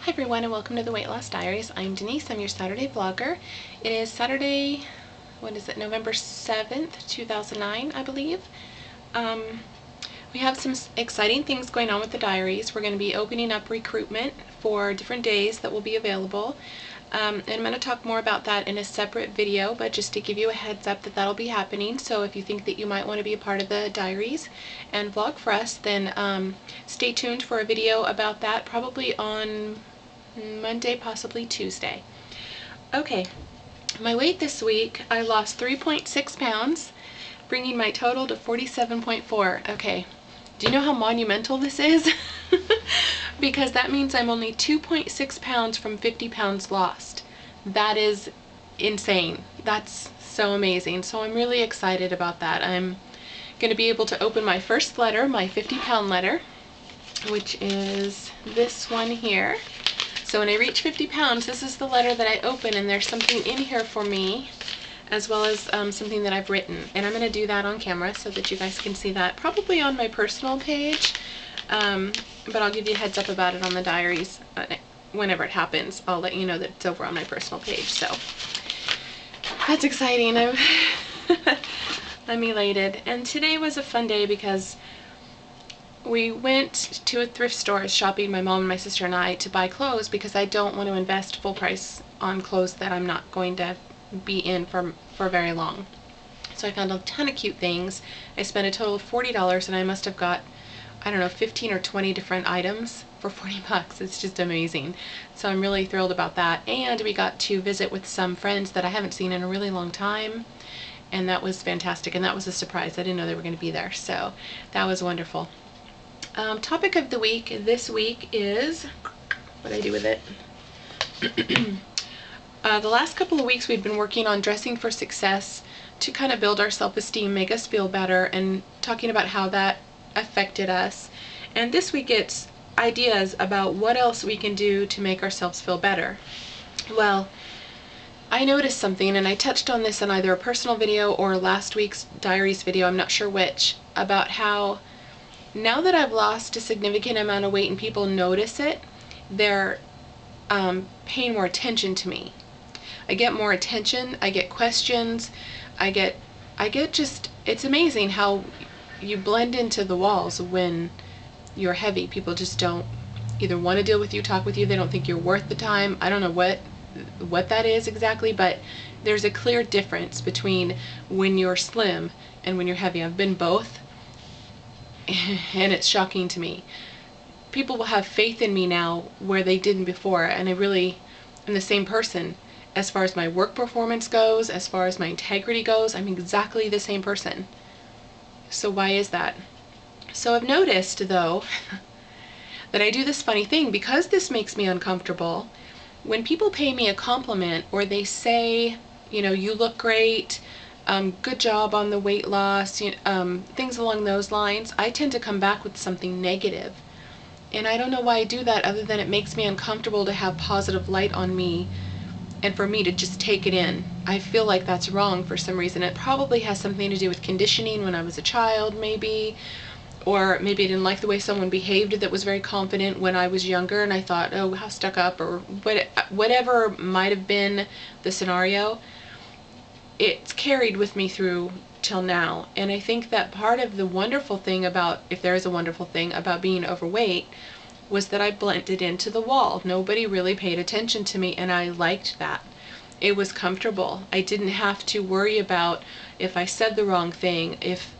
Hi everyone and welcome to the Weight Loss Diaries. I'm Denise, I'm your Saturday vlogger. It is Saturday, November 7th, 2009, I believe. We have some exciting things going on with the diaries. We're going to be opening up recruitment for different days that will be available. And I'm going to talk more about that in a separate video, but just to give you a heads up that that'll be happening. So if you think that you might want to be a part of the diaries and vlog for us, then stay tuned for a video about that, probably on Monday, possibly Tuesday. Okay, my weight this week, I lost 3.6 pounds, bringing my total to 47.4. Okay, do you know how monumental this is? Because that means I'm only 2.6 pounds from 50 pounds lost. That is insane. That's so amazing. So I'm really excited about that. I'm going to be able to open my first letter, my 50-pound letter, which is this one here. So when I reach 50 pounds, this is the letter that I open, and there's something in here for me, as well as something that I've written. And I'm going to do that on camera so that you guys can see that, probably on my personal page, but I'll give you a heads up about it on the diaries. Whenever it happens, I'll let you know that it's over on my personal page. So that's exciting. I'm elated. And today was a fun day because we went to a thrift store shopping, my mom and my sister and I, to buy clothes because I don't want to invest full price on clothes that I'm not going to be in for very long. So I found a ton of cute things. I spent a total of $40, and I must have got, I don't know, 15 or 20 different items for 40 bucks. It's just amazing. So I'm really thrilled about that. And we got to visit with some friends that I haven't seen in a really long time, and that was fantastic. And that was a surprise. I didn't know they were going to be there. So that was wonderful. Topic of the week this week is, what I do with it? The last couple of weeks we've been working on dressing for success to kind of build our self-esteem, make us feel better, and talking about how that affected us. And this week it's ideas about what else we can do to make ourselves feel better. Well, I noticed something, and I touched on this in either a personal video or last week's diaries video, I'm not sure which, about how now that I've lost a significant amount of weight and people notice it, they're paying more attention to me. I get more attention, I get questions, I get just, it's amazing how you blend into the walls when you're heavy. People just don't either want to deal with you, talk with you, they don't think you're worth the time. I don't know what that is exactly, but there's a clear difference between when you're slim and when you're heavy. I've been both, and it's shocking to me. People will have faith in me now where they didn't before, and I really am the same person. As far as my work performance goes, as far as my integrity goes, I'm exactly the same person. So why is that? So I've noticed, though, that I do this funny thing, because this makes me uncomfortable. When people pay me a compliment, or they say, you know, you look great, good job on the weight loss, things along those lines, I tend to come back with something negative. And I don't know why I do that, other than it makes me uncomfortable to have positive light on me and for me to just take it in. I feel like that's wrong for some reason. It probably has something to do with conditioning when I was a child, maybe, or maybe I didn't like the way someone behaved that was very confident when I was younger, and I thought, oh, how stuck up, or whatever might have been the scenario. It's carried with me through till now. And I think that part of the wonderful thing about, if there is a wonderful thing about being overweight, was that I blended into the wall. Nobody really paid attention to me, and I liked that. It was comfortable. I didn't have to worry about if I said the wrong thing, if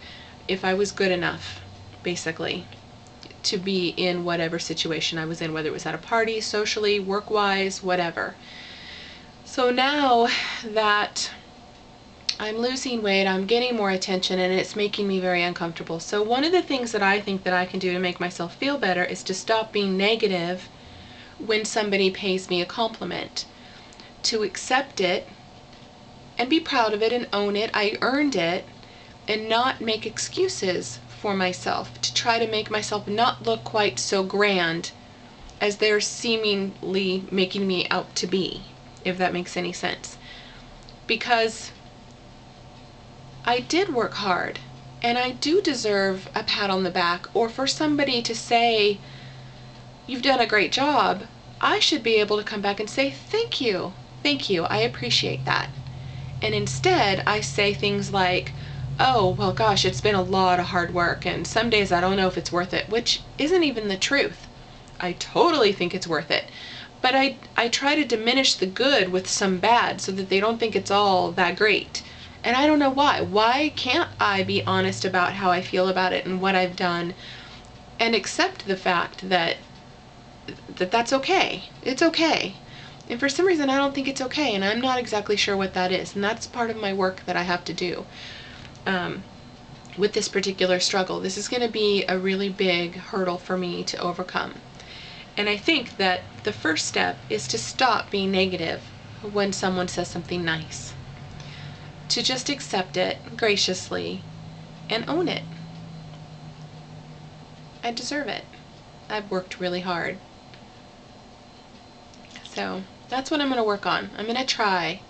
I was good enough, basically, to be in whatever situation I was in, whether it was at a party, socially, work-wise, whatever. So now that I'm losing weight, I'm getting more attention, and it's making me very uncomfortable. So one of the things that I think that I can do to make myself feel better is to stop being negative when somebody pays me a compliment. To accept it and be proud of it and own it. I earned it, and not make excuses for myself to try to make myself not look quite so grand as they're seemingly making me out to be, if that makes any sense. Because I did work hard, and I do deserve a pat on the back, or for somebody to say, you've done a great job, I should be able to come back and say, thank you, I appreciate that. And instead, I say things like, oh, well, gosh, it's been a lot of hard work, and some days I don't know if it's worth it, which isn't even the truth. I totally think it's worth it. But I try to diminish the good with some bad so that they don't think it's all that great. And I don't know why. Why can't I be honest about how I feel about it and what I've done and accept the fact that that's okay? It's okay. And for some reason I don't think it's okay, and I'm not exactly sure what that is. And that's part of my work that I have to do with this particular struggle. This is going to be a really big hurdle for me to overcome. And I think that the first step is to stop being negative when someone says something nice. To just accept it graciously and own it. I deserve it. I've worked really hard. So that's what I'm going to work on. I'm going to try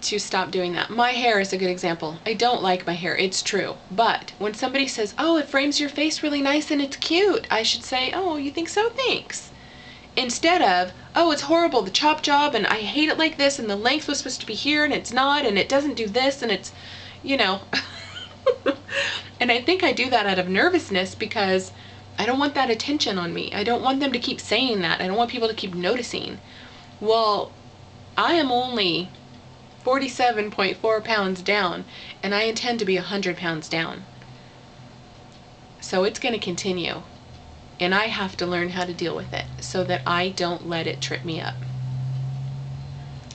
to stop doing that. My hair is a good example. I don't like my hair, it's true. But when somebody says, oh, it frames your face really nice and it's cute, I should say, oh, you think so? Thanks. Instead of, oh, it's horrible, the chop job, and I hate it like this, and the length was supposed to be here and it's not, and it doesn't do this, and it's, you know. And I think I do that out of nervousness because I don't want that attention on me. I don't want them to keep saying that. I don't want people to keep noticing. Well, I am only 47.4 pounds down, and I intend to be 100 pounds down. So it's going to continue, and I have to learn how to deal with it so that I don't let it trip me up.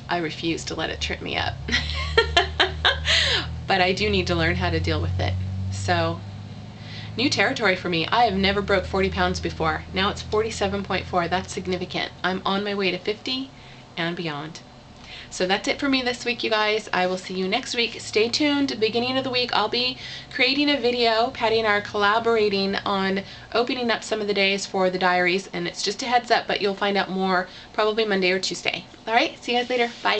I refuse to let it trip me up. But I do need to learn how to deal with it. So, new territory for me. I have never broke 40 pounds before. Now it's 47.4. That's significant. I'm on my way to 50 and beyond. So that's it for me this week, you guys. I will see you next week. Stay tuned. Beginning of the week, I'll be creating a video. Patty and I are collaborating on opening up some of the days for the diaries, and it's just a heads up, but you'll find out more probably Monday or Tuesday. All right, see you guys later. Bye.